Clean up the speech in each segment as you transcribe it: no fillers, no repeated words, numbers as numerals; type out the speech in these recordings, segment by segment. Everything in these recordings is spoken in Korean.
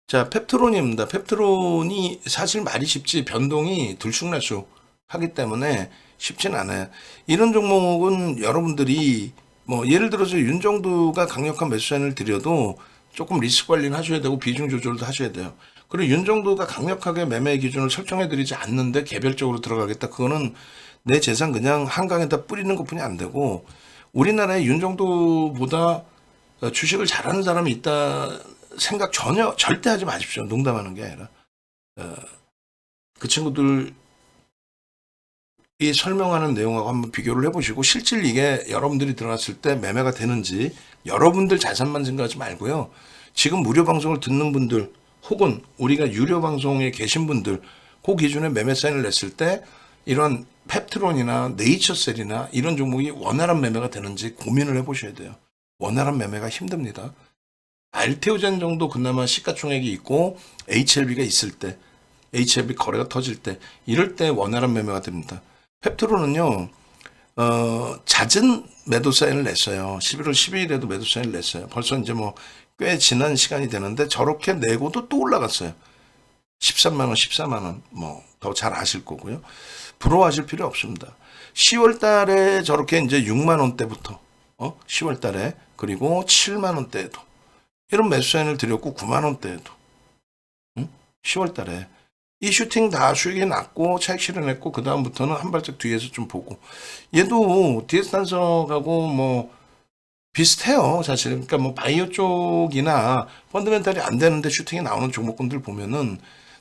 자, 펩트론입니다. 펩트론이 사실 말이 쉽지 변동이 들쑥날쑥 하기 때문에 쉽진 않아요. 이런 종목은 여러분들이 뭐 예를 들어서 윤정두가 강력한 매수 사인을 드려도 조금 리스크 관리는 하셔야 되고 비중 조절도 하셔야 돼요. 그리고 윤정두가 강력하게 매매 기준을 설정해 드리지 않는데 개별적으로 들어가겠다. 그거는 내 재산 그냥 한강에다 뿌리는 것뿐이 안 되고 우리나라에 윤정두보다 주식을 잘하는 사람이 있다 생각 전혀 절대 하지 마십시오. 농담하는 게 아니라 그 친구들이 설명하는 내용하고 한번 비교를 해보시고 실질 이게 여러분들이 들어갔을 때 매매가 되는지 여러분들 자산만 생각하지 말고요. 지금 무료 방송을 듣는 분들 혹은 우리가 유료 방송에 계신 분들 그 기준에 매매 사인을 냈을 때 이런 펩트론이나 네이처셀이나 이런 종목이 원활한 매매가 되는지 고민을 해보셔야 돼요. 원활한 매매가 힘듭니다. 알테오젠 정도 그나마 시가총액이 있고 HLB가 있을 때 HLB 거래가 터질 때 이럴 때 원활한 매매가 됩니다. 펩트론은요 잦은 매도 사인을 냈어요. 11월 12일에도 매도 사인을 냈어요. 벌써 이제 뭐 꽤 지난 시간이 되는데 저렇게 내고도 또 올라갔어요. 13만원 14만원 뭐 더 잘 아실 거고요. 부러워하실 필요 없습니다. 10월 달에 저렇게 이제 6만원대부터 10월 달에 그리고 7만원대에도 이런 매수 사인을 드렸고 9만원대에도 10월 달에 이 슈팅 다 수익이 났고 차익 실현했고 그 다음부터는 한 발짝 뒤에서 좀 보고 얘도 DS 단석하고 뭐 비슷해요 사실. 그러니까 뭐 바이오 쪽이나 펀더멘탈이 안 되는데 슈팅이 나오는 종목군들 보면은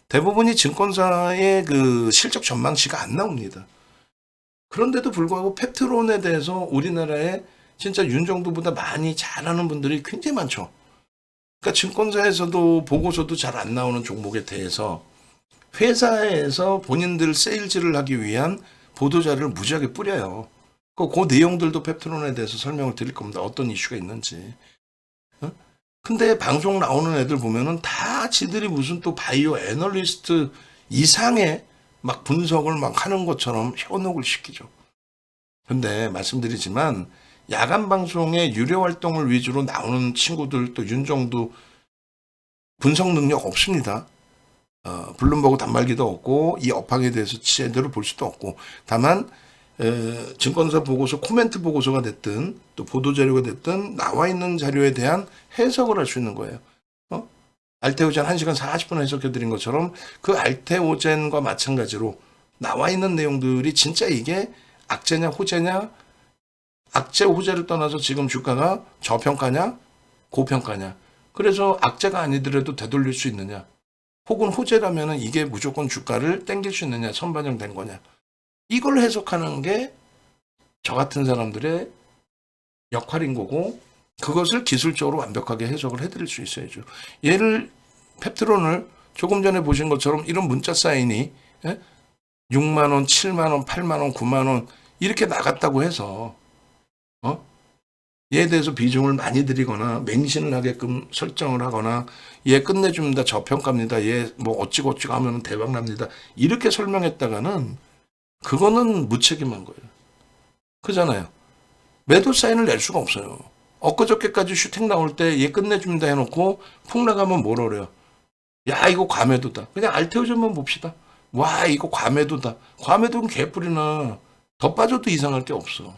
대부분이 증권사의 그 실적 전망치가 안 나옵니다. 그런데도 불구하고 펩트론에 대해서 우리나라에 진짜 윤정두보다 많이 잘하는 분들이 굉장히 많죠. 그러니까 증권사에서도 보고서도 잘 안 나오는 종목에 대해서 회사에서 본인들 세일즈를 하기 위한 보도자료를 무지하게 뿌려요. 그 내용들도 펩트론에 대해서 설명을 드릴 겁니다. 어떤 이슈가 있는지. 근데 방송 나오는 애들 보면은 다 지들이 무슨 또 바이오 애널리스트 이상의 막 분석을 막 하는 것처럼 현혹을 시키죠. 근데 말씀드리지만 야간 방송에 유료 활동을 위주로 나오는 친구들 또 윤정두 분석 능력 없습니다. 블룸버그 단말기도 없고 이 업황에 대해서 제대로 볼 수도 없고 다만 증권사 보고서 코멘트 보고서가 됐든 또 보도자료가 됐든 나와 있는 자료에 대한 해석을 할 수 있는 거예요. 알테오젠 1시간 40분 해석해 드린 것처럼 그 알테오젠과 마찬가지로 나와 있는 내용들이 진짜 이게 악재냐 호재냐 악재 호재를 떠나서 지금 주가가 저평가냐 고평가냐 그래서 악재가 아니더라도 되돌릴 수 있느냐 혹은 호재라면 이게 무조건 주가를 땡길 수 있느냐 선반영된 거냐 이걸 해석하는 게 저 같은 사람들의 역할인 거고 그것을 기술적으로 완벽하게 해석을 해드릴 수 있어야죠. 얘를 펩트론을 조금 전에 보신 것처럼 이런 문자 사인이 6만원, 7만원, 8만원, 9만원 이렇게 나갔다고 해서 얘에 대해서 비중을 많이 들이거나 맹신을 하게끔 설정을 하거나 얘 끝내줍니다. 저평가입니다. 얘 뭐 어찌고찌고 하면 대박납니다. 이렇게 설명했다가는 그거는 무책임한 거예요. 그잖아요. 매도 사인을 낼 수가 없어요. 엊그저께까지 슈팅 나올 때 얘 끝내줍니다 해놓고 푹 나가면 뭐라 그래요. 야 이거 과매도다. 그냥 알테오젠만 봅시다. 와 이거 과매도다. 과매도는 개뿔이나 더 빠져도 이상할 게 없어.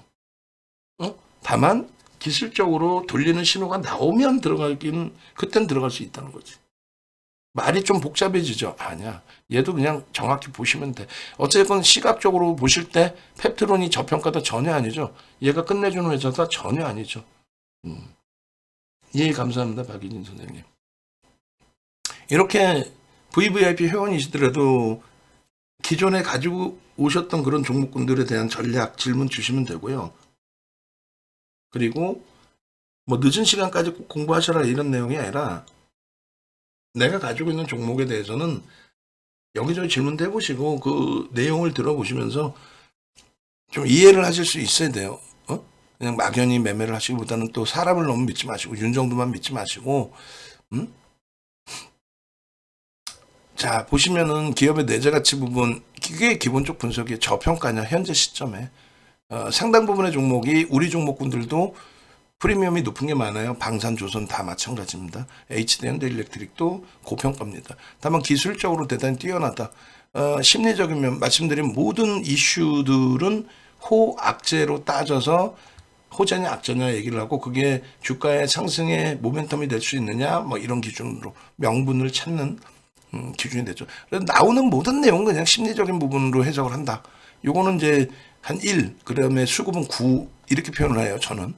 다만 기술적으로 돌리는 신호가 나오면 들어가긴 그땐 들어갈 수 있다는 거지. 말이 좀 복잡해지죠? 아니야. 얘도 그냥 정확히 보시면 돼. 어쨌건 시각적으로 보실 때 펩트론이 저평가다 전혀 아니죠. 얘가 끝내주는 회사다 전혀 아니죠. 예, 감사합니다. 박인진 선생님. 이렇게 VVIP 회원이시더라도 기존에 가지고 오셨던 그런 종목군들에 대한 전략 질문 주시면 되고요. 그리고 뭐 늦은 시간까지 꼭 공부하셔라 이런 내용이 아니라 내가 가지고 있는 종목에 대해서는 여기저기 질문도 해보시고 그 내용을 들어보시면서 좀 이해를 하실 수 있어야 돼요. 그냥 막연히 매매를 하시기보다는 또 사람을 너무 믿지 마시고 윤정도만 믿지 마시고 자 보시면은 기업의 내재가치 부분 그게 기본적 분석이에요. 저평가냐 현재 시점에 상당 부분의 종목이 우리 종목군들도 프리미엄이 높은 게 많아요. 방산, 조선 다 마찬가지입니다. HD 현대일렉트릭도 고평가입니다. 다만 기술적으로 대단히 뛰어나다. 심리적인 면 말씀드린 모든 이슈들은 호악재로 따져서 호재냐 악재냐 얘기를 하고 그게 주가의 상승의 모멘텀이 될 수 있느냐 뭐 이런 기준으로 명분을 찾는 기준이 되죠. 그래서 나오는 모든 내용은 그냥 심리적인 부분으로 해석을 한다. 요거는 이제 한 1, 그다음에 수급은 9 이렇게 표현을 해요. 저는.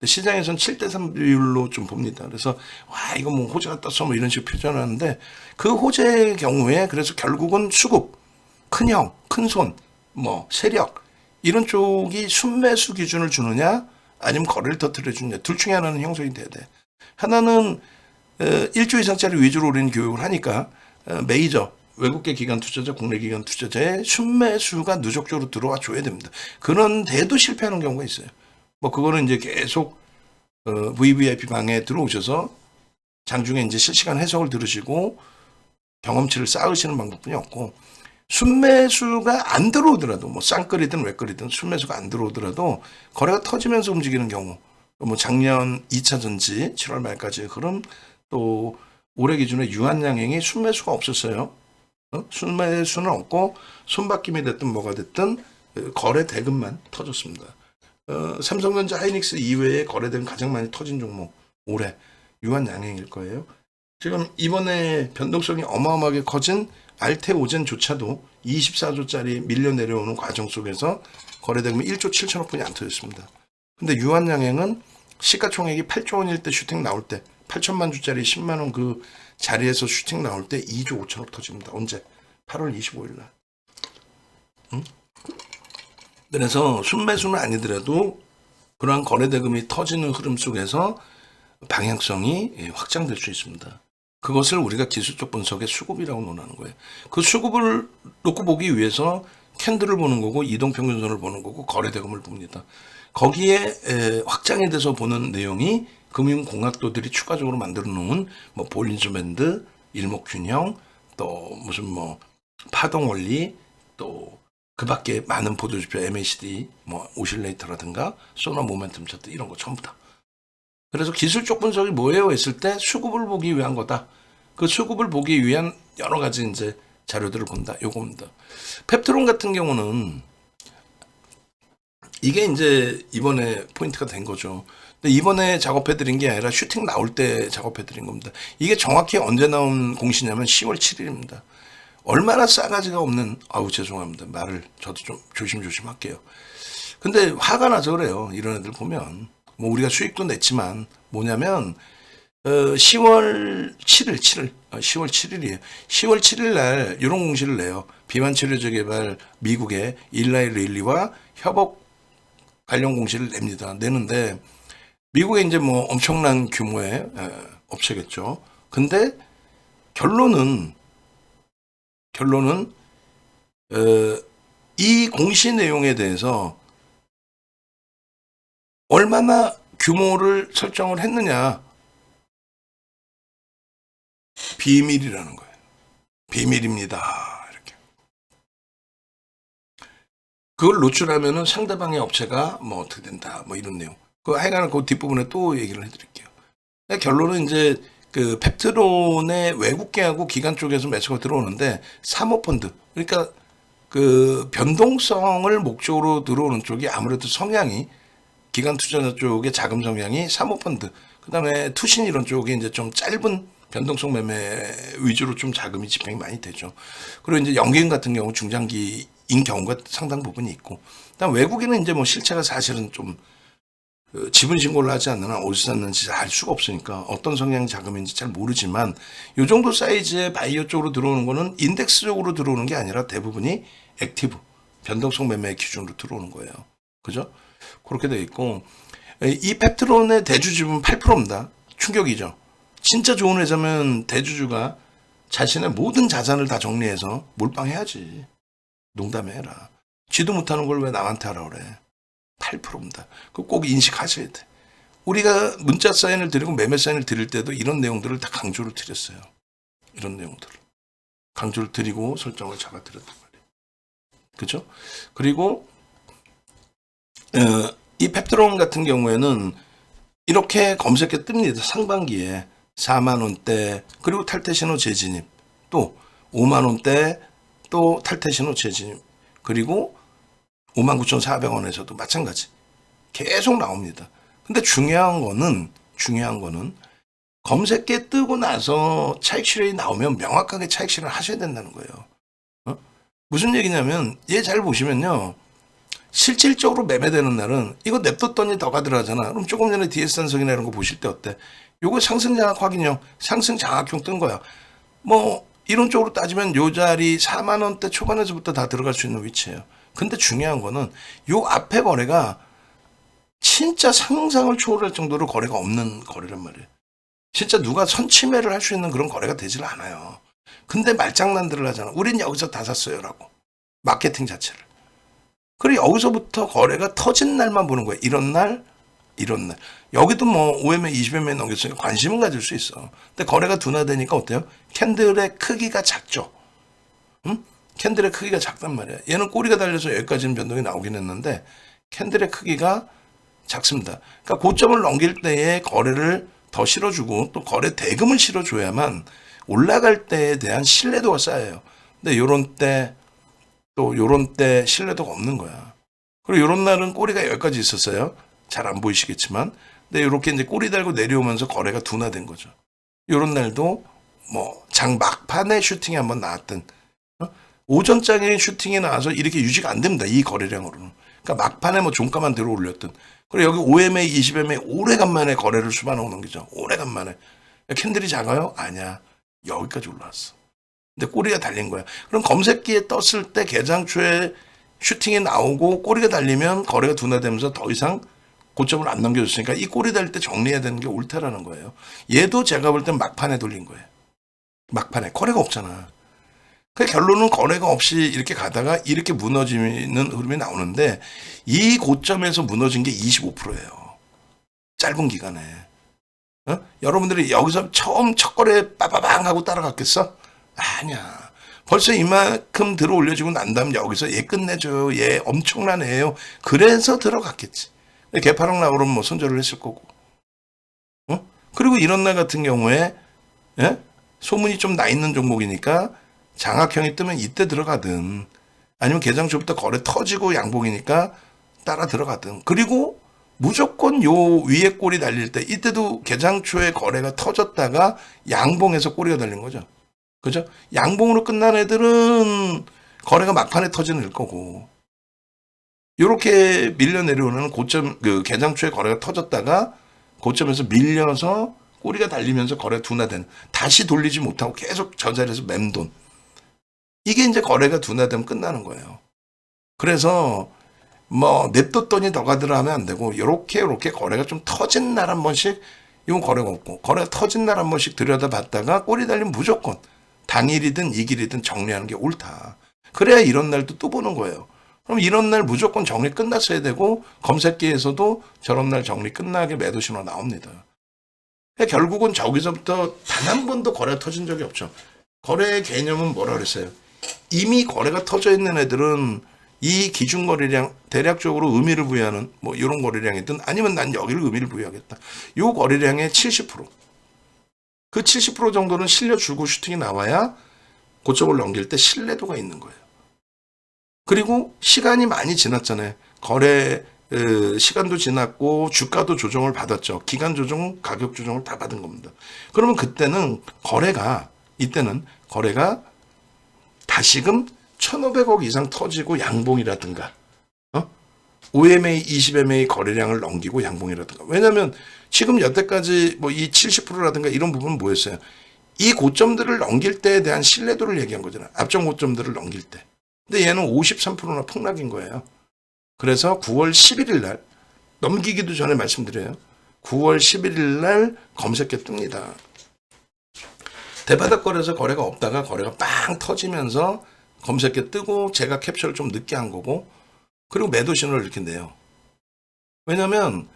시장에서는 7대3 비율로 좀 봅니다. 그래서 와 이거 뭐 호재가 떴어 뭐 이런 식으로 표현하는데 그 호재의 경우에 그래서 결국은 수급, 큰형, 큰손, 뭐 세력 이런 쪽이 순매수 기준을 주느냐 아니면 거래를 터뜨려 주느냐 둘 중에 하나는 형성이 돼야 돼. 하나는 1조 이상짜리 위주로 우리는 교육을 하니까 메이저 외국계 기관 투자자, 국내 기관 투자자의 순매수가 누적적으로 들어와 줘야 됩니다. 그런데도 실패하는 경우가 있어요. 뭐 그거는 이제 계속 VVIP 방에 들어오셔서 장중에 이제 실시간 해석을 들으시고 경험치를 쌓으시는 방법뿐이 없고 순매수가 안 들어오더라도 뭐 쌍끌이든 외끌이든 순매수가 안 들어오더라도 거래가 터지면서 움직이는 경우 뭐 작년 2차 전지 7월 말까지 흐름 또 올해 기준에 유한양행이 순매수가 없었어요. 순매수는 없고 손바뀜이 됐든 뭐가 됐든 거래 대금만 터졌습니다. 삼성전자 하이닉스 이외에 거래된 가장 많이 터진 종목 올해 유한양행일 거예요. 지금 이번에 변동성이 어마어마하게 커진 알테오젠조차도 24조짜리 밀려 내려오는 과정 속에서 거래대금이 1조 7천억 분이 안 터졌습니다. 근데 유한양행은 시가총액이 8조 원일 때 슈팅 나올 때 8천만 주짜리 10만 원 그 자리에서 슈팅 나올 때 2조 5천억 터집니다. 언제? 8월 25일 날. 응? 그래서 순매수는 아니더라도 그러한 거래대금이 터지는 흐름 속에서 방향성이 확장될 수 있습니다. 그것을 우리가 기술적 분석의 수급이라고 논하는 거예요. 그 수급을 놓고 보기 위해서 캔들을 보는 거고 이동평균선을 보는 거고 거래대금을 봅니다. 거기에 확장이 돼서 보는 내용이 금융공학도들이 추가적으로 만들어 놓은 뭐 볼린저 밴드, 일목균형, 또 무슨 뭐 파동원리, 또 그 밖에 많은 보도지표 MACD, 뭐 오실레이터라든가 소너 모멘텀 차트 이런 거 전부 다. 그래서 기술적 분석이 뭐예요 했을 때 수급을 보기 위한 거다. 그 수급을 보기 위한 여러 가지 이제 자료들을 본다. 요겁니다. 펩트론 같은 경우는 이게 이제 이번에 포인트가 된 거죠. 근데 이번에 작업해 드린 게 아니라 슈팅 나올 때 작업해 드린 겁니다. 이게 정확히 언제 나온 공시냐면 10월 7일입니다. 얼마나 싸가지가 없는, 아우 죄송합니다. 말을 저도 좀 조심조심 할게요. 근데 화가 나서 그래요. 이런 애들 보면. 뭐 우리가 수익도 냈지만 뭐냐면 10월 7일이에요. 10월 7일 날 이런 공시를 내요. 비만 치료 재개발 미국의 일라이 레일리와 협업 관련 공시를 냅니다. 내는데 미국에 이제 뭐 엄청난 규모의 업체겠죠. 근데 결론은 이 공시 내용에 대해서 얼마나 규모를 설정을 했느냐 비밀이라는 거예요. 비밀입니다. 이렇게. 그걸 노출하면은 상대방의 업체가 뭐 어떻게 된다. 뭐 이런 내용. 그 하여간 그 뒷부분에 또 얘기를 해드릴게요. 결론은 이제 그 펩트론의 외국계하고 기관 쪽에서 매수가 들어오는데 사모펀드. 그러니까 그 변동성을 목적으로 들어오는 쪽이 아무래도 성향이 기관 투자자 쪽의 자금 성향이 사모펀드. 그다음에 투신 이런 쪽에 이제 좀 짧은 변동성 매매 위주로 좀 자금이 집행이 많이 되죠. 그리고 이제 연기금 같은 경우 중장기인 경우가 상당 부분이 있고, 그다음 외국인은 이제 뭐 실체가 사실은 좀 지분 신고를 하지 않는 한 어디서 샀는지 알 수가 없으니까 어떤 성향 자금인지 잘 모르지만 이 정도 사이즈의 바이오 쪽으로 들어오는 거는 인덱스적으로 들어오는 게 아니라 대부분이 액티브 변동성 매매 기준으로 들어오는 거예요. 그죠? 그렇게 돼 있고 이 펩트론의 대주 지분 8%입니다. 충격이죠. 진짜 좋은 회사면 대주주가 자신의 모든 자산을 다 정리해서 몰빵해야지. 농담해 해라. 쥐도 못하는 걸 왜 남한테 하라 그래. 8%입니다. 그거 꼭 인식하셔야 돼. 우리가 문자 사인을 드리고 매매 사인을 드릴 때도 이런 내용들을 다 강조를 드렸어요. 이런 내용들을. 강조를 드리고 설정을 잡아드렸단 말이에요. 그죠? 그리고 이 펩트론 같은 경우에는 이렇게 검색해 뜹니다. 상반기에 4만 원대, 그리고 탈퇴 신호 재진입, 또 5만 원대, 또 탈퇴 신호 재진입, 그리고 59,400원에서도 마찬가지 계속 나옵니다. 근데 중요한 거는 검색계 뜨고 나서 차익 실현이 나오면 명확하게 차익 실현을 하셔야 된다는 거예요. 어? 무슨 얘기냐면 얘 잘 보시면요. 실질적으로 매매되는 날은 이거 냅뒀더니 더 가더라잖아. 그럼 조금 전에 DS 산성이나 이런 거 보실 때 어때? 요거 상승 장악 확인형, 상승 장악형 뜬 거야. 뭐 이론적으로 따지면 요 자리 4만 원대 초반에서부터 다 들어갈 수 있는 위치예요. 근데 중요한 거는 요 앞에 거래가 진짜 상상을 초월할 정도로 거래가 없는 거래란 말이에요. 진짜 누가 선침해를 할 수 있는 그런 거래가 되질 않아요. 근데 말장난들을 하잖아. 우린 여기서 다 샀어요라고. 마케팅 자체를. 그리고 여기서부터 거래가 터진 날만 보는 거예요. 이런 날, 이런 날. 여기도 뭐 5MA, 20MA 넘겼으니까 관심은 가질 수 있어. 근데 거래가 둔화되니까 어때요? 캔들의 크기가 작죠. 응? 캔들의 크기가 작단 말이야. 얘는 꼬리가 달려서 여기까지는 변동이 나오긴 했는데 캔들의 크기가 작습니다. 그러니까 고점을 넘길 때에 거래를 더 실어주고 또 거래 대금을 실어줘야만 올라갈 때에 대한 신뢰도가 쌓여요. 근데 요런 때 또 요런 때 신뢰도가 없는 거야. 그리고 요런 날은 꼬리가 여기까지 있었어요. 잘 안 보이시겠지만. 근데 요렇게 이제 꼬리 달고 내려오면서 거래가 둔화된 거죠. 요런 날도 뭐 장 막판에 슈팅이 한번 나왔던 오전장에 슈팅이 나와서 이렇게 유지가 안 됩니다. 이 거래량으로는. 그러니까 막판에 뭐 종가만 들어 올렸던. 그리고 여기 5MA, 20MA 오래간만에 거래를 수반하고 넘기죠. 오래간만에. 캔들이 작아요? 아니야. 여기까지 올라왔어. 근데 꼬리가 달린 거야. 그럼 검색기에 떴을 때 개장 초에 슈팅이 나오고 꼬리가 달리면 거래가 둔화되면서 더 이상 고점을 안 넘겨줬으니까 이 꼬리 달릴 때 정리해야 되는 게 옳다라는 거예요. 얘도 제가 볼 땐 막판에 돌린 거예요. 막판에. 거래가 없잖아. 그 결론은 거래가 없이 이렇게 가다가 이렇게 무너지는 흐름이 나오는데 이 고점에서 무너진 게 25%예요. 짧은 기간에. 어? 여러분들이 여기서 처음 첫 거래 빠바방 하고 따라갔겠어? 아니야. 벌써 이만큼 들어 올려지고 난 다음 여기서 얘 끝내줘요. 얘 엄청난 애예요. 그래서 들어갔겠지. 개파락 나오면 뭐 손절을 했을 거고. 어? 그리고 이런 날 같은 경우에 예? 소문이 좀 나 있는 종목이니까 장악형이 뜨면 이때 들어가든 아니면 개장 초부터 거래 터지고 양봉이니까 따라 들어가든 그리고 무조건 요 위에 꼬리 달릴 때 이때도 개장 초에 거래가 터졌다가 양봉에서 꼬리가 달린 거죠. 그죠? 양봉으로 끝난 애들은 거래가 막판에 터지는 거고 요렇게 밀려 내려오는 고점 그 개장 초에 거래가 터졌다가 고점에서 밀려서 꼬리가 달리면서 거래 둔화된 다시 돌리지 못하고 계속 저 자리에서 맴돈 이게 이제 거래가 둔화되면 끝나는 거예요. 그래서 뭐 냅뒀더니 더 가더라 하면 안 되고 요렇게 거래가 좀 터진 날 한 번씩 이건 거래가 없고 거래가 터진 날 한 번씩 들여다봤다가 꼬리 달리면 무조건 당일이든 이길이든 정리하는 게 옳다. 그래야 이런 날도 또 보는 거예요. 그럼 이런 날 무조건 정리 끝났어야 되고 검색기에서도 저런 날 정리 끝나게 매도 신호 나옵니다. 결국은 저기서부터 단 한 번도 거래가 터진 적이 없죠. 거래의 개념은 뭐라 그랬어요? 이미 거래가 터져 있는 애들은 이 기준 거래량 대략적으로 의미를 부여하는 뭐 이런 거래량이든 아니면 난 여기를 의미를 부여하겠다. 요 거래량의 70%. 그 70% 정도는 실려주고 슈팅이 나와야 고점을 넘길 때 신뢰도가 있는 거예요. 그리고 시간이 많이 지났잖아요. 거래 시간도 지났고 주가도 조정을 받았죠. 기간 조정, 가격 조정을 다 받은 겁니다. 그러면 그때는 이때는 거래가 다시금 1,500억 이상 터지고 양봉이라든가 5MA, 20MA 거래량을 넘기고 양봉이라든가. 왜냐하면 지금 여태까지 뭐 이 70%라든가 이런 부분은 뭐였어요? 이 고점들을 넘길 때에 대한 신뢰도를 얘기한 거잖아요. 앞전 고점들을 넘길 때. 근데 얘는 53%나 폭락인 거예요. 그래서 9월 11일 날 넘기기도 전에 말씀드려요. 9월 11일 날 검색해 뜹니다. 대바닥 거래에서 거래가 없다가 거래가 빵 터지면서 검색해 뜨고 제가 캡처를 좀 늦게 한 거고 그리고 매도 신호를 이렇게 내요. 왜냐면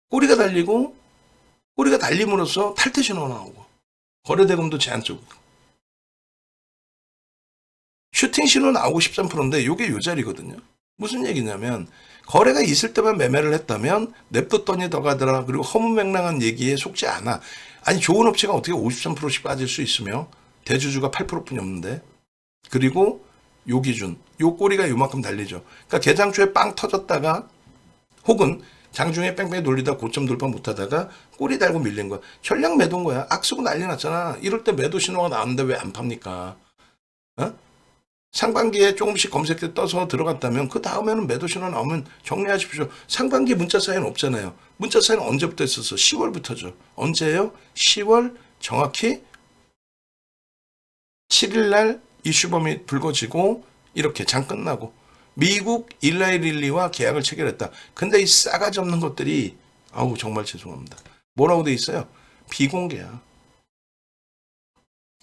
꼬리가 달림으로써 탈퇴 신호가 나오고 거래 대금도 제한적이고 슈팅 신호 나오고 13%인데 이게 요 자리거든요. 무슨 얘기냐면 거래가 있을 때만 매매를 했다면 냅뒀더니 더 가더라. 그리고 허무맹랑한 얘기에 속지 않아. 아니 좋은 업체가 어떻게 53%씩 빠질 수 있으며 대주주가 8%뿐이 없는데. 그리고 요 기준, 요 꼬리가 요만큼 달리죠. 그러니까 개장 초에 빵 터졌다가 혹은 장중에 뺑뺑이 돌리다 고점 돌파 못하다가 꼬리 달고 밀린 거야. 전량 매도인 거야. 악쓰고 난리 났잖아. 이럴 때 매도 신호가 나왔는데 왜 안 팝니까? 어? 상반기에 조금씩 검색대 떠서 들어갔다면 그 다음에는 매도 신호 나오면 정리하십시오. 상반기 문자 사인 없잖아요. 문자 사인 언제부터 했었어? 10월부터죠. 언제예요? 10월 정확히 7일 날 이슈범이 불거지고 이렇게 장 끝나고 미국 일라이릴리와 계약을 체결했다. 근데 이 싸가지 없는 것들이 아우 정말 죄송합니다. 뭐라고 돼 있어요? 비공개야.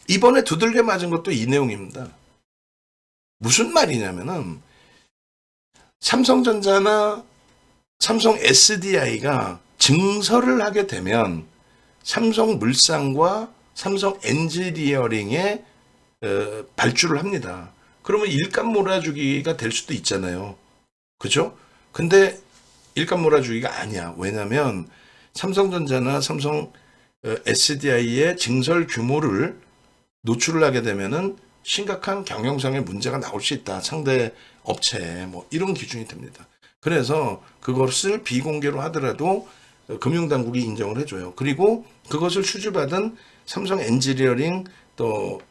이번에 두들겨 맞은 것도 이 내용입니다. 무슨 말이냐면은 삼성전자나 삼성 SDI가 증설을 하게 되면 삼성물산과 삼성 엔지니어링에 발주를 합니다. 그러면 일감 몰아주기가 될 수도 있잖아요. 그죠? 근데 일감 몰아주기가 아니야. 왜냐면 삼성전자나 삼성 SDI의 증설 규모를 노출을 하게 되면은 심각한 경영상의 문제가 나올 수 있다. 상대 업체에 뭐 이런 기준이 됩니다. 그래서 그것을 비공개로 하더라도 금융당국이 인정을 해줘요. 그리고 그것을 수주받은 삼성 엔지니어링 또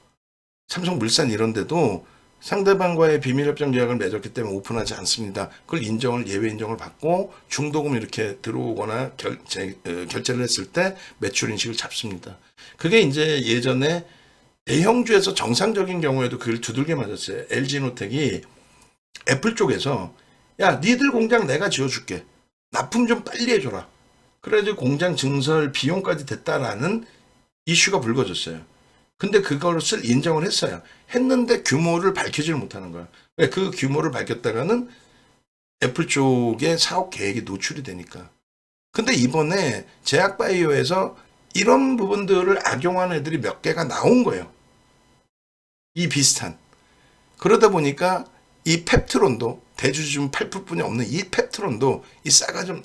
삼성물산 이런 데도 상대방과의 비밀협정 계약을 맺었기 때문에 오픈하지 않습니다. 그걸 예외 인정을 받고 중도금 이렇게 들어오거나 결제를 했을 때 매출 인식을 잡습니다. 그게 이제 예전에 대형주에서 정상적인 경우에도 그걸 두들겨 맞았어요. LG노텍이 애플 쪽에서 야 니들 공장 내가 지어줄게. 납품 좀 빨리 해줘라. 그래가지고 공장 증설 비용까지 됐다라는 이슈가 불거졌어요. 근데 그것을 인정을 했어요. 했는데 규모를 밝히지를 못하는 거야. 그 규모를 밝혔다가는 애플 쪽의 사업 계획이 노출이 되니까. 근데 이번에 제약바이오에서 이런 부분들을 악용한 애들이 몇 개가 나온 거예요. 이 비슷한. 그러다 보니까 이 펩트론도 대주주 8%뿐이 없는 이 펩트론도 이 싸가지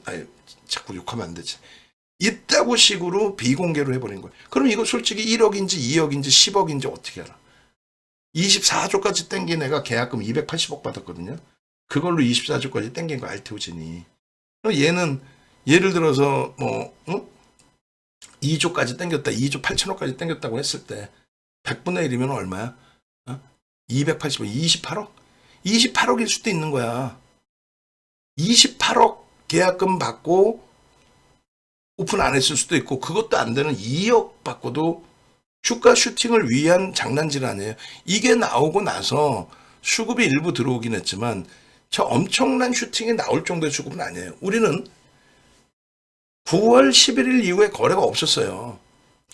자꾸 욕하면 안 되지. 있다고 식으로 비공개로 해버린 거예요. 그럼 이거 솔직히 1억인지 2억인지 10억인지 어떻게 알아? 24조까지 땡긴 애가 계약금 280억 받았거든요. 그걸로 24조까지 땡긴 거 알테오진이. 얘는 예를 들어서 뭐 2조까지 땡겼다. 2조 8천억까지 땡겼다고 했을 때 100분의 1이면 얼마야? 280억, 28억? 28억일 수도 있는 거야. 28억 계약금 받고 오픈 안 했을 수도 있고 그것도 안 되는 2억 받고도 주가 슈팅을 위한 장난질 아니에요. 이게 나오고 나서 수급이 일부 들어오긴 했지만 저 엄청난 슈팅이 나올 정도의 수급은 아니에요. 우리는 9월 11일 이후에 거래가 없었어요.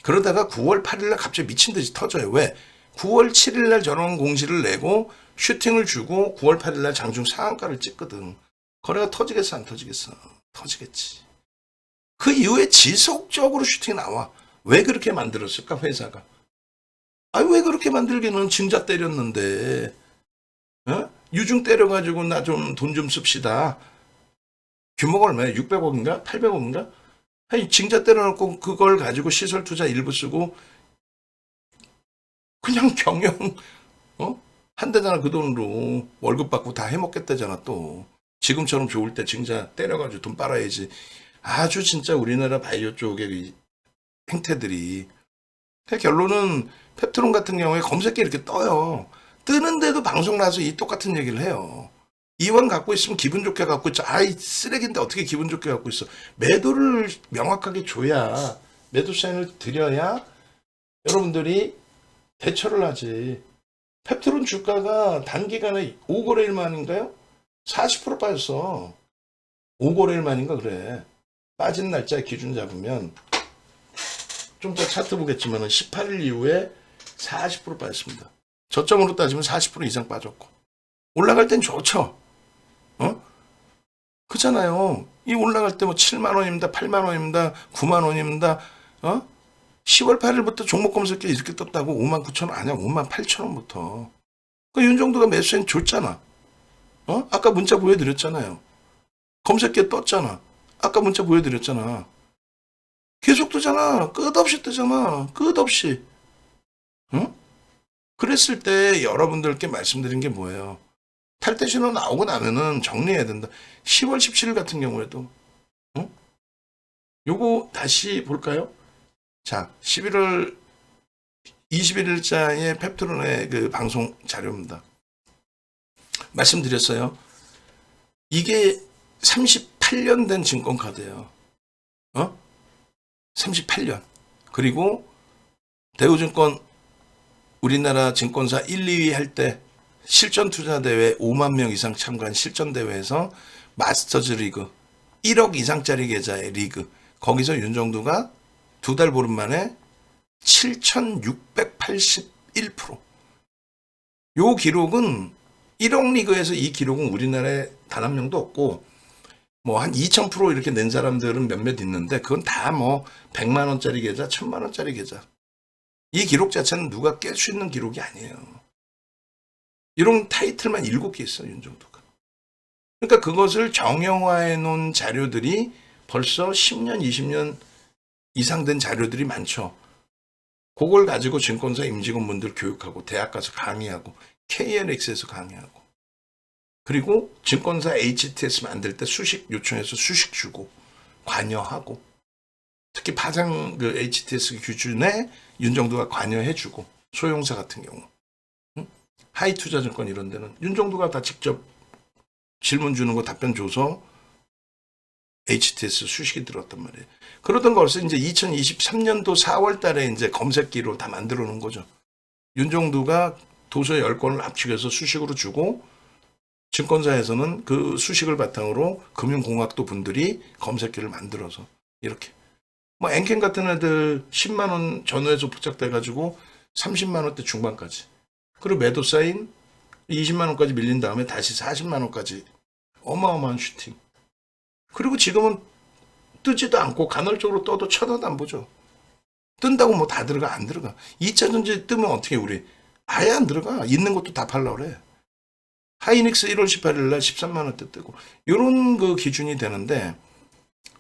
그러다가 9월 8일 날 갑자기 미친 듯이 터져요. 왜? 9월 7일 날 저런 공시를 내고 슈팅을 주고 9월 8일 날 장중 상한가를 찍거든. 거래가 터지겠어 안 터지겠어? 터지겠지. 그 이후에 지속적으로 슈팅이 나와. 왜 그렇게 만들었을까 회사가? 왜 그렇게 만들기는 증자 때렸는데 유중 때려가지고 나 좀 돈 좀 씁시다. 규모가 얼마야? 600억인가? 800억인가? 아니 증자 때려놓고 그걸 가지고 시설 투자 일부 쓰고 그냥 경영 한대잖아. 그 돈으로 월급 받고 다 해먹겠다잖아. 또 지금처럼 좋을 때 증자 때려가지고 돈 빨아야지. 아주 진짜 우리나라 바이오 쪽의 행태들이. 결론은 펩트론 같은 경우에 검색기 이렇게 떠요. 뜨는데도 방송 나서 이 똑같은 얘기를 해요. 이원 갖고 있으면 기분 좋게 갖고 있죠. 아이 쓰레기인데 어떻게 기분 좋게 갖고 있어. 매도를 명확하게 줘야, 매도 사인을 드려야 여러분들이 대처를 하지. 펩트론 주가가 단기간에 5거래일 만인가요? 40% 빠졌어. 5거래일 만인가 그래. 빠진 날짜 기준 잡으면 좀 더 차트 보겠지만 18일 이후에 40% 빠졌습니다. 저점으로 따지면 40% 이상 빠졌고. 올라갈 땐 좋죠. 그렇잖아요. 이 올라갈 때 뭐 7만 원입니다. 8만 원입니다. 9만 원입니다. 10월 8일부터 종목 검색기 이렇게 떴다고 5만 9천 원 아니야. 5만 8천 원부터. 그 윤정도가 매수엔 줬잖아. 아까 문자 보여드렸잖아요. 검색기에 떴잖아. 아까 문자 보여드렸잖아. 계속 뜨잖아. 끝없이 뜨잖아. 끝없이. 응? 그랬을 때 여러분들께 말씀드린 게 뭐예요? 탈퇴 신호 나오고 나면은 정리해야 된다. 10월 17일 같은 경우에도 응? 요거 다시 볼까요? 자, 11월 21일자의 펩트론의 그 방송 자료입니다. 말씀드렸어요. 이게 38년 된 증권카드예요. 38년. 그리고 대우증권 우리나라 증권사 1, 2위 할 때 실전 투자 대회 5만 명 이상 참가한 실전 대회에서 마스터즈 리그 1억 이상짜리 계좌의 리그 거기서 윤정두가 2달 보름 만에 7,681%. 요 기록은 1억 리그에서 이 기록은 우리나라에 단 한 명도 없고 뭐 한 2,000% 이렇게 낸 사람들은 몇몇 있는데 그건 다 뭐 100만 원짜리 계좌, 1,000만 원짜리 계좌. 이 기록 자체는 누가 깰 수 있는 기록이 아니에요. 이런 타이틀만 7개 있어 윤정두가. 그러니까 그것을 정형화해 놓은 자료들이 벌써 10년, 20년 이상 된 자료들이 많죠. 그걸 가지고 증권사 임직원분들 교육하고 대학 가서 강의하고 KNX에서 강의하고 그리고 증권사 HTS 만들 때 수식 요청해서 수식 주고 관여하고 특히 파생 그 HTS 규준에 윤정두가 관여해주고 소형사 같은 경우 하이투자증권 이런 데는 윤정두가 다 직접 질문 주는 거 답변 줘서 HTS 수식이 들었단 말이에요. 그러던 것을 이제 2023년도 4월 달에 이제 검색기로 다 만들어 놓은 거죠. 윤정두가 도서 10권을 압축해서 수식으로 주고 증권사에서는 그 수식을 바탕으로 금융공학도 분들이 검색기를 만들어서 이렇게 뭐 앵켄 같은 애들 10만 원 전후에서 부착돼 가지고 30만 원대 중반까지 그리고 매도 사인 20만 원까지 밀린 다음에 다시 40만 원까지 어마어마한 슈팅. 그리고 지금은 뜨지도 않고 간헐적으로 떠도 쳐다도 안 보죠. 뜬다고 뭐 다 들어가 안 들어가. 2차 전지 뜨면 어떻게 우리 아예 안 들어가. 있는 것도 다 팔라 그래. 하이닉스 1월 18일 날 13만 원대 뜨고 이런 그 기준이 되는데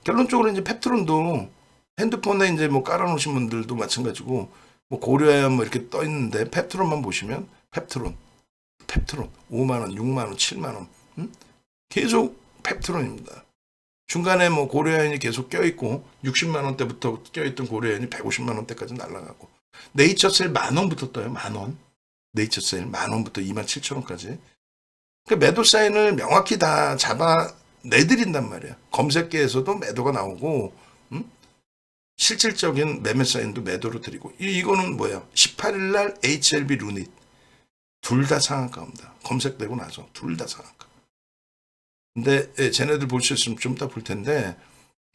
결론적으로 이제 펩트론도 핸드폰에 이제 뭐 깔아놓으신 분들도 마찬가지고 뭐 고려야 뭐 이렇게 떠 있는데 펩트론만 보시면 펩트론 5만 원, 6만 원, 7만 원 계속 펩트론입니다. 중간에 뭐 고려아연이 계속 껴있고 60만 원대부터 껴있던 고려아연이 150만 원대까지 날아가고 네이처셀 10,000원부터 떠요. 10,000원. 네이처셀 10,000원부터 27,000원까지. 그러니까 매도 사인을 명확히 다 잡아 내드린단 말이야. 검색계에서도 매도가 나오고 실질적인 매매 사인도 매도로 드리고 이거는 뭐야? 18일 날 HLB 루닛 둘 다 상한가입니다. 검색되고 나서 둘 다 상한가. 근데 쟤네들 볼 수 있으면 좀 이따 볼 텐데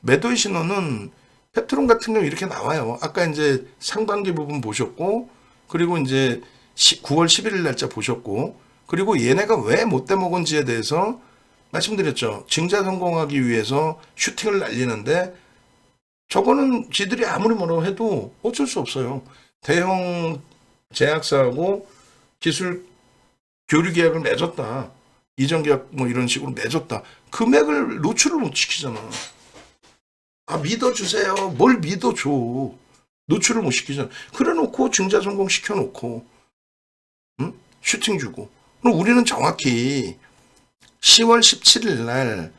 매도의 신호는 펩트론 같은 경우 이렇게 나와요. 아까 이제 상반기 부분 보셨고 그리고 이제 9월 11일 날짜 보셨고 그리고 얘네가 왜 못 대먹은지에 대해서 말씀드렸죠. 증자 성공하기 위해서 슈팅을 날리는데 저거는 지들이 아무리 뭐라고 해도 어쩔 수 없어요. 대형 제약사하고 기술 교류 계약을 맺었다. 이전 계약 뭐 이런 식으로 맺었다. 금액을 노출을 못 시키잖아. 아 믿어주세요. 뭘 믿어줘. 노출을 못 시키잖아. 그래 놓고 증자 성공 시켜놓고 응? 슈팅 주고. 그럼 우리는 정확히 10월 17일 날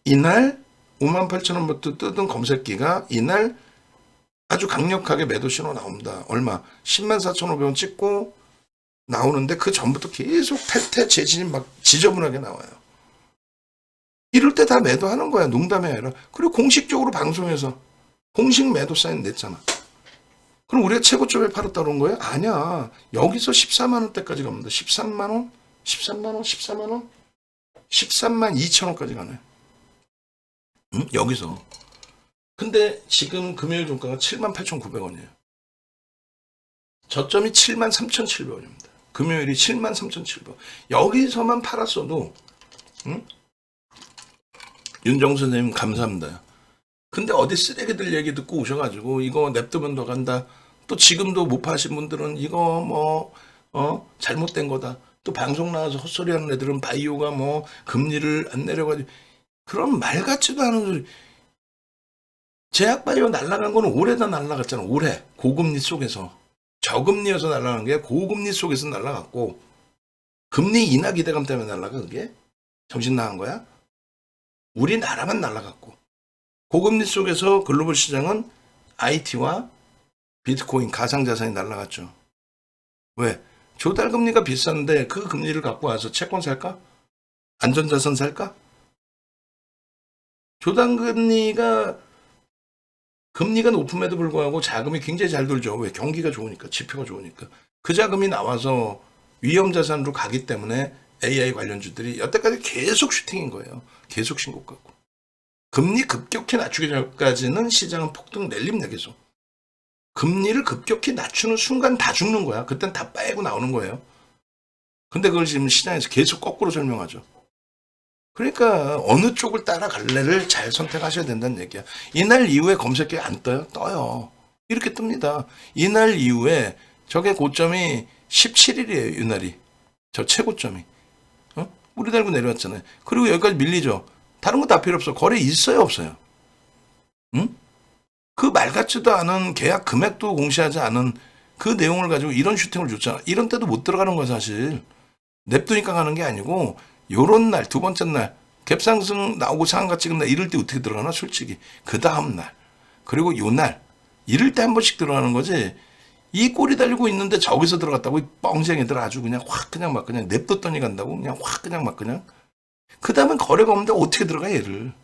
이날 58,000원부터 뜨던 검색기가 이날 아주 강력하게 매도 신호 나옵니다. 얼마? 104,500원 찍고 나오는데 그 전부터 계속 탈퇴 재진이 막 지저분하게 나와요. 이럴 때 다 매도하는 거야. 농담이 아니라. 그리고 공식적으로 방송에서 공식 매도 사인 냈잖아. 그럼 우리가 최고점에 팔았다 그런 거예요? 아니야. 여기서 14만 원대까지 갑니다. 13만 원? 13만 원? 14만 원? 13만 2천 원까지 가네. 응? 여기서. 근데 지금 금요일 종가가 78,900원이에요. 저점이 73,700원입니다. 금요일이 73,700원. 여기서만 팔았어도 응? 윤정수 선생님 감사합니다. 근데 어디 쓰레기들 얘기 듣고 오셔가지고 이거 냅두면 더 간다. 또 지금도 못 파신 분들은 이거 뭐 잘못된 거다. 또 방송 나와서 헛소리하는 애들은 바이오가 뭐 금리를 안 내려가지고 그런 말 같지도 않은 소리. 제약바이오 날아간 거는 올해다 날아갔잖아. 올해 고금리 속에서. 저금리여서 날아간 게 고금리 속에서 날아갔고, 금리 인하 기대감 때문에 날아가 그게? 정신 나간 거야? 우리나라만 날아갔고, 고금리 속에서 글로벌 시장은 IT와 비트코인 가상자산이 날아갔죠. 왜? 조달금리가 비싼데 그 금리를 갖고 와서 채권 살까? 안전자산 살까? 조달금리가 금리가 높음에도 불구하고 자금이 굉장히 잘 돌죠. 왜? 경기가 좋으니까, 지표가 좋으니까. 그 자금이 나와서 위험자산으로 가기 때문에 AI 관련주들이 여태까지 계속 슈팅인 거예요. 계속 신고가고. 금리 급격히 낮추기 전까지는 시장은 폭등 내립니다, 계속. 금리를 급격히 낮추는 순간 다 죽는 거야. 그땐 다 빼고 나오는 거예요. 근데 그걸 지금 시장에서 계속 거꾸로 설명하죠. 그러니까 어느 쪽을 따라갈래를 잘 선택하셔야 된다는 얘기야. 이날 이후에 검색에 안 떠요? 떠요. 이렇게 뜹니다. 이날 이후에 저게 고점이 17일이에요. 이날이. 저 최고점이. 뿌리 달고 내려왔잖아요. 그리고 여기까지 밀리죠. 다른 거 다 필요 없어. 거래 있어요, 없어요? 응? 그 말 같지도 않은 계약 금액도 공시하지 않은 그 내용을 가지고 이런 슈팅을 줬잖아. 이런 때도 못 들어가는 거야, 사실. 냅두니까 가는 게 아니고, 요런 날, 두 번째 날, 갭상승 나오고 상한가 찍은 날, 이럴 때 어떻게 들어가나, 솔직히. 그 다음 날. 그리고 요 날. 이럴 때 한 번씩 들어가는 거지. 이 꼴이 달리고 있는데 저기서 들어갔다고 이 뻥쟁이들 아주 그냥 확 그냥 막 그냥 냅뒀더니 간다고 그냥 확 그냥 막 그냥. 그 다음엔 거래가 없는데 어떻게 들어가 얘를.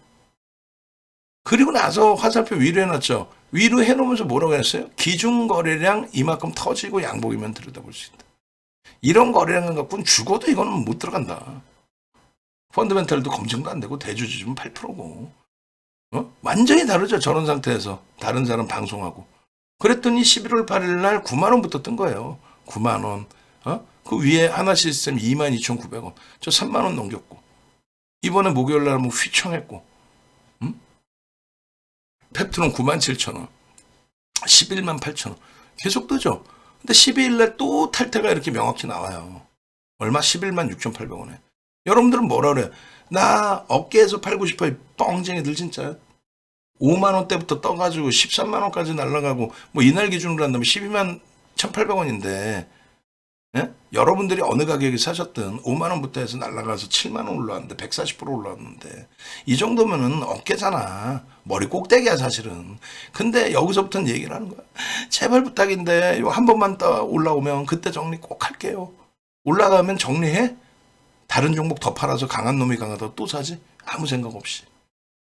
그리고 나서 화살표 위로 해놨죠. 위로 해놓으면서 뭐라고 했어요? 기준 거래량 이만큼 터지고 양복이면 들여다볼 수 있다. 이런 거래량을 갖고는 죽어도 이거는 못 들어간다. 펀드멘탈도 검증도 안 되고 대주주주면 8%고. 완전히 다르죠. 저런 상태에서 다른 사람 방송하고. 그랬더니 11월 8일 날 9만 원부터 뜬 거예요. 9만 원. 그 위에 하나 시스템 22,900원. 저 3만 원 넘겼고. 이번에 목요일 날 뭐 휘청했고. 펩트론 97,000원. 11만 8천원. 계속 뜨죠. 근데 12일 날 또 탈퇴가 이렇게 명확히 나와요. 얼마? 11만 6,800원에. 여러분들은 뭐라 그래요? 나 어깨에서 팔고 싶어요. 뻥쟁이들 진짜. 5만 원대부터 떠가지고 13만 원까지 날아가고 뭐 이날 기준으로 한다면 12만 1,800원인데 여러분들이 어느 가격에 사셨든 5만 원부터 해서 날아가서 7만 원 올라왔는데 140% 올라왔는데 이 정도면은 어깨잖아. 머리 꼭대기야 사실은. 근데 여기서부터는 얘기를 하는 거야. 제발 부탁인데 요 한 번만 더 올라오면 그때 정리 꼭 할게요. 올라가면 정리해? 다른 종목 더 팔아서 강한 놈이 강하다 또 사지? 아무 생각 없이.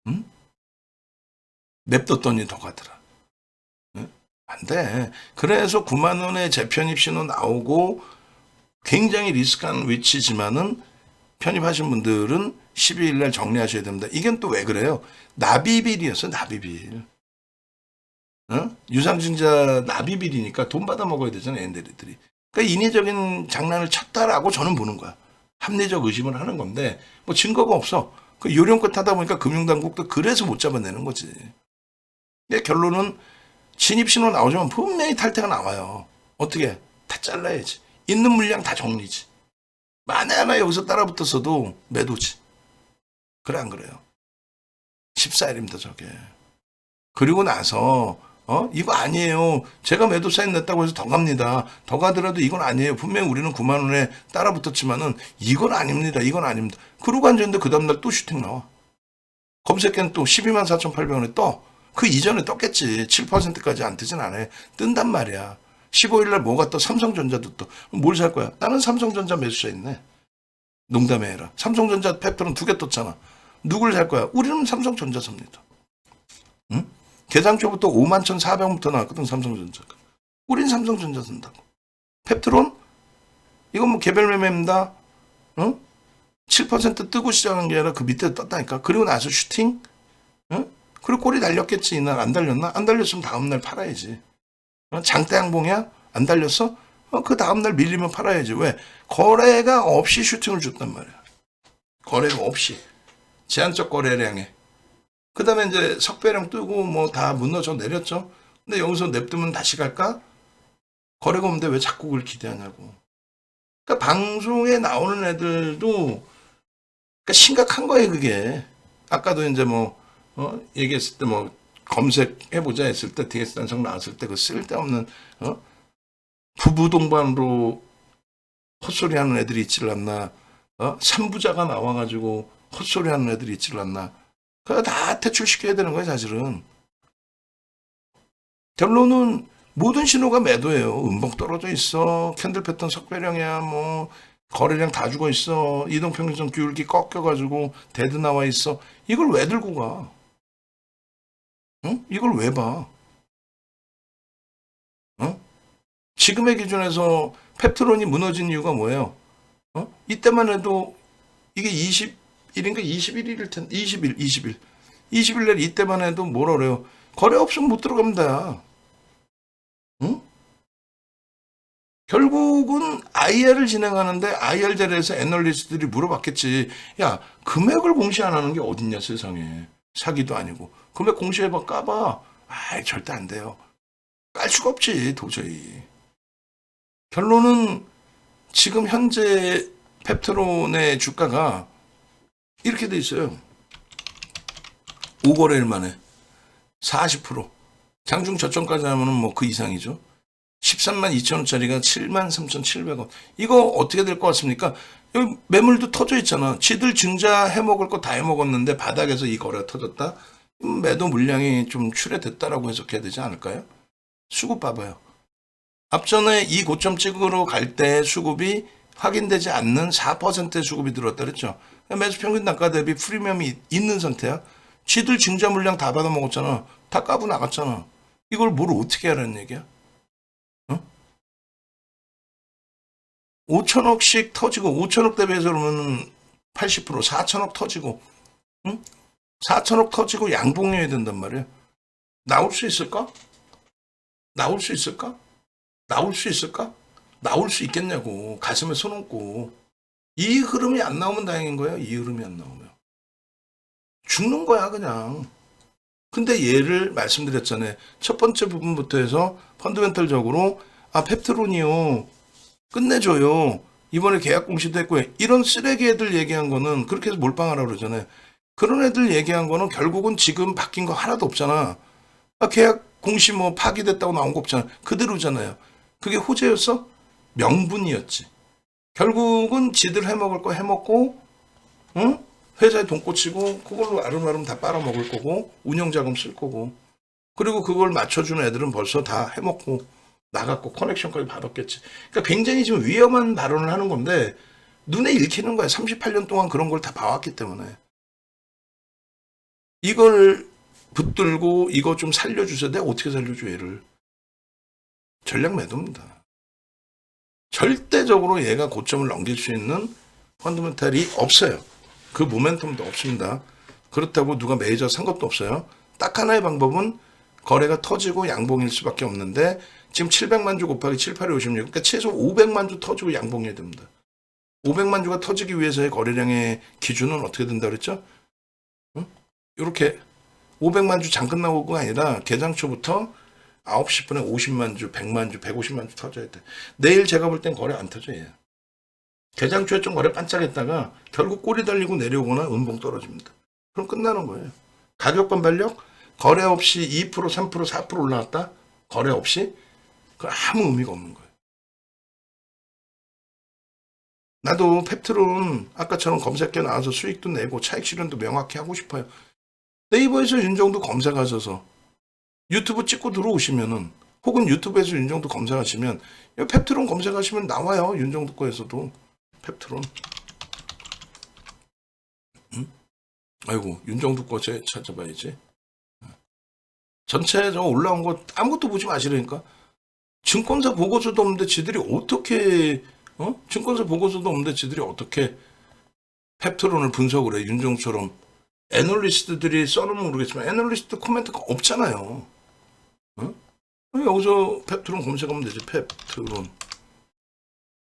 응? 냅뒀더니 더 가더라. 응? 안 돼. 그래서 9만 원의 재편입 신호 나오고 굉장히 리스크한 위치지만은 편입하신 분들은 12일 날 정리하셔야 됩니다. 이건 또 왜 그래요? 납입일이었어, 납입일. 유상증자 납입일이니까 돈 받아 먹어야 되잖아요, 얘네들이. 그러니까 인위적인 장난을 쳤다라고 저는 보는 거야. 합리적 의심을 하는 건데 뭐 증거가 없어. 그 요령껏 하다 보니까 금융당국도 그래서 못 잡아내는 거지. 근데 결론은 진입신호 나오지만 분명히 탈퇴가 나와요. 어떻게? 다 잘라야지. 있는 물량 다 정리지. 만에 하나 여기서 따라붙었어도 매도지. 그래 안 그래요? 14일입니다 저게. 그리고 나서 이거 아니에요. 제가 매도 사인 냈다고 해서 더 갑니다. 더 가더라도 이건 아니에요. 분명히 우리는 9만 원에 따라붙었지만은 이건 아닙니다. 이건 아닙니다. 그러고 앉았는데 그 다음날 또 슈팅 나와. 검색해는 또 12만 4,800원에 떠. 그 이전에 떴겠지. 7%까지 안 뜨진 않아요. 뜬단 말이야. 15일 날 뭐가 떠? 삼성전자도 떠. 뭘 살 거야? 나는 삼성전자 매수자 있네. 농담해 해라. 삼성전자 팩토는 2개 떴잖아. 누굴 살 거야? 우리는 삼성전자 삽니다. 응? 계상초부터 51,400원부터 나왔거든 삼성전자가. 우린 삼성전자 산다고. 펩트론? 이건 뭐 개별 매매입니다. 7% 뜨고 시작한 게 아니라 그 밑에 떴다니까. 그리고 나서 슈팅? 그리고 꼴이 달렸겠지. 이날 안 달렸나? 안 달렸으면 다음날 팔아야지. 장대 양봉이야? 안 달렸어? 그 다음날 밀리면 팔아야지. 왜? 거래가 없이 슈팅을 줬단 말이야. 거래가 없이. 제한적 거래량에. 그 다음에 이제 석배량 뜨고 뭐 다 무너져 내렸죠. 근데 여기서 냅두면 다시 갈까? 거래가 없는데 왜 자꾸 그걸 기대하냐고. 그러니까 방송에 나오는 애들도 그러니까 심각한 거예요, 그게. 아까도 이제 뭐 얘기했을 때 뭐 검색해보자 했을 때 DS 단속 나왔을 때 그 쓸데없는 부부 동반으로 헛소리하는 애들이 있지를 않나. 삼부자가 나와가지고 헛소리하는 애들이 있지를 않나. 그거 다 퇴출시켜야 되는 거예요, 사실은. 결론은 모든 신호가 매도예요. 음봉 떨어져 있어. 캔들 패턴 석배량이야. 뭐 거래량 다 죽어 있어. 이동평균선 기울기 꺾여가지고 데드 나와 있어. 이걸 왜 들고 가? 응? 이걸 왜 봐? 어? 지금의 기준에서 펩트론이 무너진 이유가 뭐예요? 이때만 해도 이게 20일인가 21일일 텐데 20일 날 이때만 해도 뭐라 그래요? 거래 없으면 못 들어갑니다. 응? 결국은 IR을 진행하는데 IR 자리에서 애널리스트들이 물어봤겠지. 야, 금액을 공시 안 하는 게 어딨냐 세상에. 사기도 아니고. 금액 공시해봐 까봐. 아이 절대 안 돼요. 깔 수가 없지 도저히. 결론은 지금 현재 펩트론의 주가가 이렇게 돼 있어요. 5거래일 만에 40%. 장중 저점까지 하면은 뭐 그 이상이죠. 13만 2천 원짜리가 7만 3,700원. 이거 어떻게 될 것 같습니까? 여기 매물도 터져 있잖아. 지들 증자 해먹을 거 다 해먹었는데 바닥에서 이 거래가 터졌다? 매도 물량이 좀 출회됐다라고 해석해야 되지 않을까요? 수급 봐봐요. 앞전에 이 고점 찍으러 갈 때 수급이 확인되지 않는 4%의 수급이 들어왔다 그랬죠. 매수 평균 단가 대비 프리미엄이 있는 상태야. 지들 증자 물량 다 받아먹었잖아. 다 까고 나갔잖아. 이걸 뭘 어떻게 하라는 얘기야? 5천억씩 터지고 5천억 대비해서 그러면 80% 4천억 터지고 응? 4천억 터지고 양봉해야 된단 말이야. 나올 수 있을까? 나올 수 있을까? 나올 수 있을까? 나올 수 있겠냐고. 가슴에 손 얹고. 이 흐름이 안 나오면 다행인 거야. 이 흐름이 안 나오면. 죽는 거야 그냥. 근데 얘를 말씀드렸잖아요. 첫 번째 부분부터 해서 펀드멘털적으로 펩트론이요. 끝내줘요. 이번에 계약 공시도 했고요. 이런 쓰레기 애들 얘기한 거는 그렇게 해서 몰빵하라고 그러잖아요. 그런 애들 얘기한 거는 결국은 지금 바뀐 거 하나도 없잖아. 계약 공시 뭐 파기됐다고 나온 거 없잖아. 그대로잖아요. 그게 호재였어? 명분이었지. 결국은 지들 해먹을 거 해먹고, 응? 회사에 돈 꽂히고, 그걸로 아름아름 다 빨아먹을 거고, 운영자금 쓸 거고, 그리고 그걸 맞춰주는 애들은 벌써 다 해먹고, 나갔고, 커넥션까지 받았겠지. 그러니까 굉장히 지금 위험한 발언을 하는 건데, 눈에 읽히는 거야. 38년 동안 그런 걸 다 봐왔기 때문에. 이걸 붙들고, 이거 좀 살려주세요. 내가 어떻게 살려줘, 얘를. 전략 매도입니다. 절대적으로 얘가 고점을 넘길 수 있는 펀더멘탈이 없어요. 그 모멘텀도 없습니다. 그렇다고 누가 매니저 산 것도 없어요. 딱 하나의 방법은 거래가 터지고 양봉일 수밖에 없는데 지금 700만 주 곱하기 7, 8이 56. 그러니까 최소 500만 주 터지고 양봉해야 됩니다. 500만 주가 터지기 위해서의 거래량의 기준은 어떻게 된다 그랬죠? 응? 이렇게 500만 주 잠깐 나오고가 아니라 개장 초부터 9시 분에 50만 주, 100만 주, 150만 주 터져야 돼. 내일 제가 볼 땐 거래 안 터져, 얘. 개장 초에 좀 거래 반짝했다가 결국 꼬리 달리고 내려오거나 음봉 떨어집니다. 그럼 끝나는 거예요. 가격 반발력? 거래 없이 2%, 3%, 4% 올라왔다? 거래 없이? 그 아무 의미가 없는 거예요. 나도 펩트론 아까처럼 검색해 나와서 수익도 내고 차익 실현도 명확히 하고 싶어요. 네이버에서 윤정도 검색하셔서 유튜브 찍고 들어오시면은 혹은 유튜브에서 윤정도 검색하시면 펩트론 검색하시면 나와요. 윤정도 거에서도 펩트론. 응? 아이고 윤정도 거 찾아봐야지. 전체 저 올라온 거 아무것도 보지 마시라니까. 증권사 보고서도 없는데 지들이 어떻게 증권사 보고서도 없는데 지들이 어떻게 펩트론을 분석을 해. 윤정처럼 애널리스트들이 써놓으면 모르겠지만 애널리스트 코멘트가 없잖아요. 응? 여기서 펩트론 검색하면 되지. 펩트론.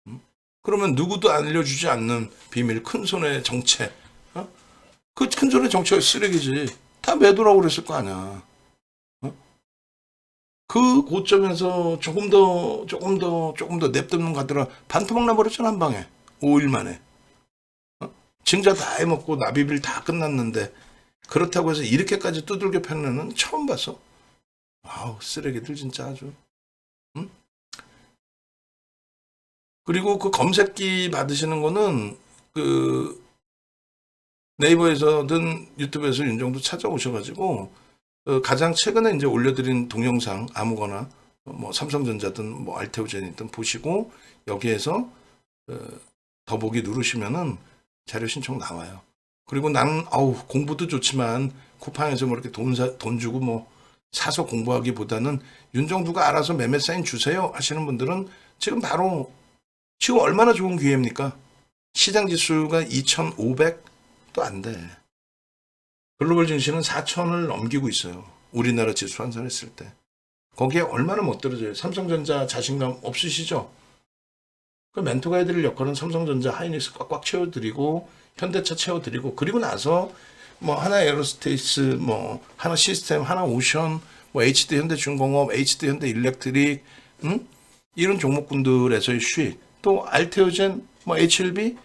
응? 그러면 누구도 알려주지 않는 비밀 큰손의 정체. 그 큰손의 정체가 쓰레기지. 다 매도라고 그랬을 거 아니야. 그 고점에서 조금 더 냅두는 가더라. 반토막 나버렸잖아, 한 방에. 5일 만에. 증자 다 해먹고 나비빌 다 끝났는데 그렇다고 해서 이렇게까지 두들겨 패는 애는 처음 봤어. 아우, 쓰레기들 진짜 아주. 응? 그리고 그 검색기 받으시는 거는 그 네이버에서든 유튜브에서 윤정도 찾아오셔가지고 가장 최근에 이제 올려드린 동영상 아무거나 뭐 삼성전자든 뭐 알테오젠이든 보시고 여기에서 더보기 누르시면은 자료 신청 나와요. 그리고 나는 아우 공부도 좋지만 쿠팡에서 뭐 이렇게 돈 주고 뭐 사서 공부하기보다는 윤정두가 알아서 매매 사인 주세요 하시는 분들은 지금 바로 지금 얼마나 좋은 기회입니까? 시장 지수가 2,500도 안 돼. 글로벌 증시는 4,000을 넘기고 있어요. 우리나라 지수 환산했을 때. 거기에 얼마나 못 떨어져요. 삼성전자 자신감 없으시죠? 그 멘토가 해드릴 역할은 삼성전자, 하이닉스 꽉꽉 채워드리고 현대차 채워드리고 그리고 나서 뭐 하나 에어로스페이스, 뭐 하나 시스템, 하나 오션, 뭐 HD 현대중공업, HD 현대일렉트릭, 이런 종목군들에서의 수익, 또 알테오젠, 뭐 HLB,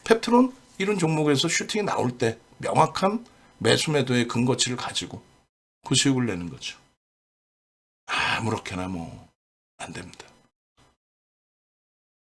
펩트론 이런 종목에서 슈팅이 나올 때 명확한 매수 매도의 근거치를 가지고 그 수익을 내는 거죠. 아무렇게나 뭐 안 됩니다.